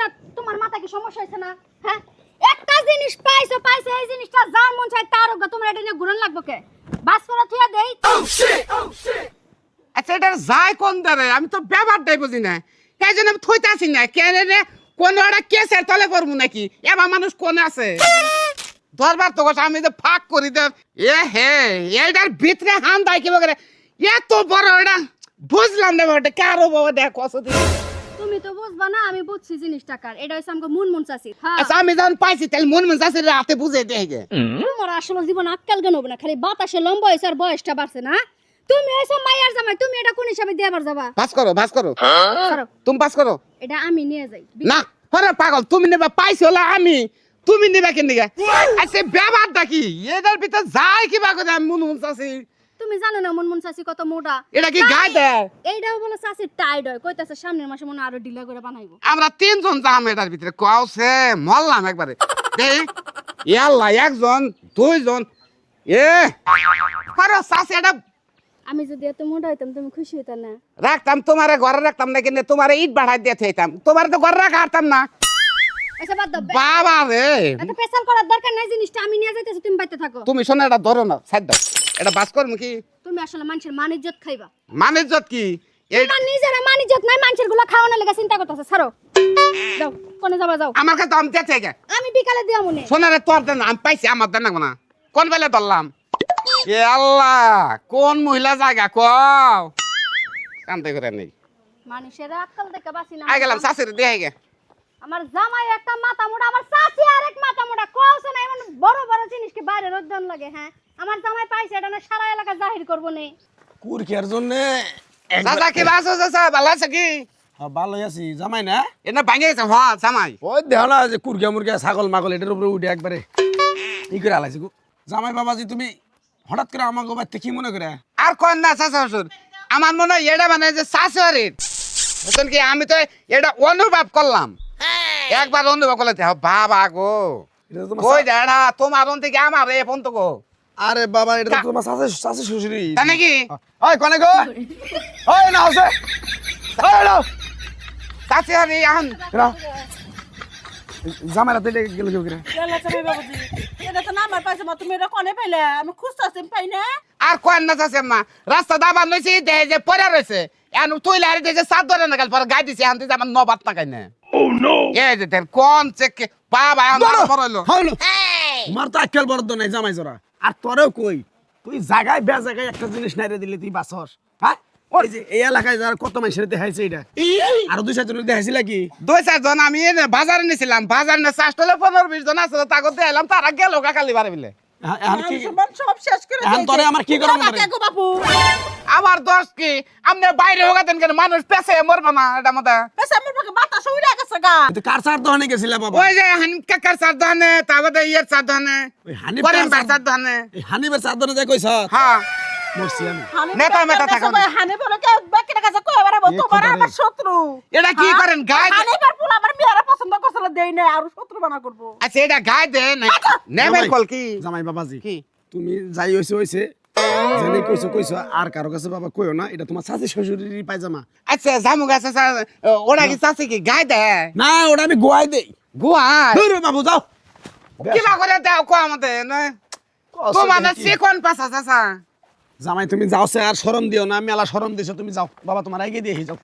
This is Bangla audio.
না তোমার মাথা কি সমস্যা হইছে না হ্যাঁ একটা জিনিস পাইছো এই জিনিসটা যার মন চায় তার হোক তোমার এটা নিয়ে ঘুরন লাগবো কে বাস করে থুয়া দেই আচ্ছা এটা যায় কোন দারে আমি তো ব্যাপারটাই বুঝি না এই জন্য আমি থইতে আসি না কেন রে কোন একটা কেসের তলে পড়বো নাকি এবার মানুষ কোন আছে দরবার তো আমি যে ফাঁক করি দে এ হে এটার ভিতরে হান দেয় কি বলে এত বড় এটা বুঝলাম না ওটা কারো বাবা দেখ কত দিন তুমি তো বুঝবা না আমি বুঝছি জিনিসটা কার এটা হইছে আমগো মুন চাচি হ্যাঁ আচ্ছা আমি যখন পাইছি তাহলে মন চাষের রাতে বুঝে দেখে তোমার আসলে জীবন আক্কাল কেন হবে না খালি বাতাসে লম্বা হইছে আর বয়সটা বাড়ছে না তুমি হইছো মাইয়ার জামাই তুমি এটা কোন হিসাবে দিয়াবার যাবা পাস করো করো তুমি পাস করো এটা আমি নিয়ে যাই না আরে পাগল তুমি নেবা পাইছো হলো আমি তুমি নেবা কেন দিগা আচ্ছা ব্যাপারটা কি এটার ভিতর যায় কি বা করে আমি মন চাষি তুমি জানো না মুন চাচি কত মোটা এটা কি গায়ে দেয় এইটাও বলে চাচি টাইড হয় কইতাছে সামনের মাসে মনে আরো ঢিলা করে বানাইবো আমরা তিনজন যাম এটার ভিতরে কওছে মরলাম একবারে ইয়াল্লা একজন দুইজন এ আরে চাষি এটা আমি যদি এত মোটা হইতাম তুমি খুশি হইতা না রাখতাম তোমারে ঘরে রাখতাম না কিন্তু তোমারে ইট বাড়াই দিয়ে থাইতাম তোমার তো ঘরে রাখা হারতাম না আচ্ছা বাদ দাও বাবা রে এত পেছাল করার দরকার নাই জিনিসটা আমি নিয়ে যাইতেছি তুমি বাইতে থাকো তুমি শোনো এটা ধরো না সাইড দাও এটা বাস করবো কি তুমি আসলে মানুষের মান ইজ্জত খাইবা মানে যত কি এই তোমার নিজের মান ইজ্জত নাই মানুষের গুলা খাওয়ানোর লেগে চিন্তা করতেছে ছাড়ো যাও কোনে যাবা যাও আমার কাছে আমি দেখে গে আমি বিকালে দিয়া মনে শোনা রে তোর দেন আমি পাইছি আমার দেন না কোন বেলা ধরলাম এ আল্লাহ কোন মহিলা জায়গা কও কান্তে করে নেই মানুষের আক্কেল দেখে বাসি না আই গেলাম শাশুড়ি দিয়ে গে আমার জামাই একটা মাথা মোটা আমার চাচি আরেক মাথা মোটা কওছ না এমন বড় বড় জিনিস কি বাইরে রোদ্দন লাগে হ্যাঁ আমার জামাই পাইছে এটা না সারা এলাকা জাহির করব নে কুরকের জন্য দাদা কি বাসো চাচা ভালো আছে কি ভালোই আছি জামাই না এটা ভাঙে গেছে হ্যাঁ জামাই ওই দেহ না যে কুরকিয়া মুরগিয়া ছাগল মাগল এটার উপরে উঠে একবারে ই করে আলাইছি গো জামাই বাবাজি তুমি হঠাৎ করে আমাকে বাড়িতে কি মনে করে আর কোন না চাচা শ্বশুর আমার মনে হয় এটা মানে যে শাশুড়ির বুঝছেন কি আমি তো এটা অনুভব করলাম একবার অনুভব করলে বাবা গো এটা তো তোমার কই যাড়া তোমার অন থেকে আমার এ ফোন তো গো আরে বাবা এটা তো তোমার শাশি শ্বশুরি তাই নাকি ওই কোনে গো ওই না হসে ওই না শাশুড়ি এখন না জামাই রাতে গেল কেউ করে গেলা চাবি বাবুজি এটা তো নামার পাইছে মা তুমি এটা কোনে পাইলে আমি খুঁজতাছি পাই না আর কোন না চাচা মা রাস্তা দাবার লইছি দেহে যে পড়ে রয়েছে এখন তুই লারি দিয়েছে সাত ধরে না গেল পরে গাই দিছে এখন তুই আমার নবাত না কাইনে এই যে দেখ কোন চেক বাবা এখন বড় হইলো হইলো তোমার তো আক্কেল বরদ নাই জামাই জরা আর তোরেও কই তুই জায়গায় বে জায়গায় একটা জিনিস নাইরে দিলে তুই বাসস হ্যাঁ ওই যে এই এলাকায় যারা কত মানুষের দেখাইছে এটা আর দুই চারজনের দেখাইছিল কি দুই চারজন আমি এনে বাজারে নিছিলাম বাজারে না চাষটলে 15-20 জন আছে তাকে দিলাম তারা গেল কাকালি বারে বিলে এখন কি সব শেষ করে এখন তোরে আমার কি করার মনে গো বাপু আমার দোষ কি আপনি বাইরে হোগাতেন কেন মানুষ পেছে মরবে না এটা মধ্যে এসে আমার পাকে বাতাস উড়ে গেছে গা তুই কার সার দহনে গেছিলা বাবা ওই যে হানিফ কাকার সাধনে তারপরে ইয়ের সাধনে ওই হানিফ করিম কার ভাই সাধনে এই হানিফের সার দহনে যাই কইছ হ্যাঁ মরছি আমি নেতা মেতা থাকো না। হানি বলে কে বাকিটা কাছে কই আবার এ তোমার খোদা রে। আমার শত্রু এটা কি করেন গায়ে হানি বার পুলা আমার বিয়ারে পছন্দ করছিল দেই না আর শত্রু বানা করব আচ্ছা এটা গায়ে দে না নেবেন কল কি জামাই বাবাজি কি তুমি যাই হইছে জানি কইছো আর কারো কাছে বাবা কইও না এটা তোমার শাশি শ্বশুরেরই পায়জামা আচ্ছা জামু গাছ ওরা কি চাষি কি গায়ে দে না ওটা আমি গোয়াই দেই গুয়ায় ধরো বাবু যাও কিবা করে দাও কো আমাদের না তোমার চিকন পাশা চাষা জামাই তুমি যাও সে আর শরম দিও না মেলা শরম দিছো তুমি যাও বাবা তোমার আগে দিয়ে যাও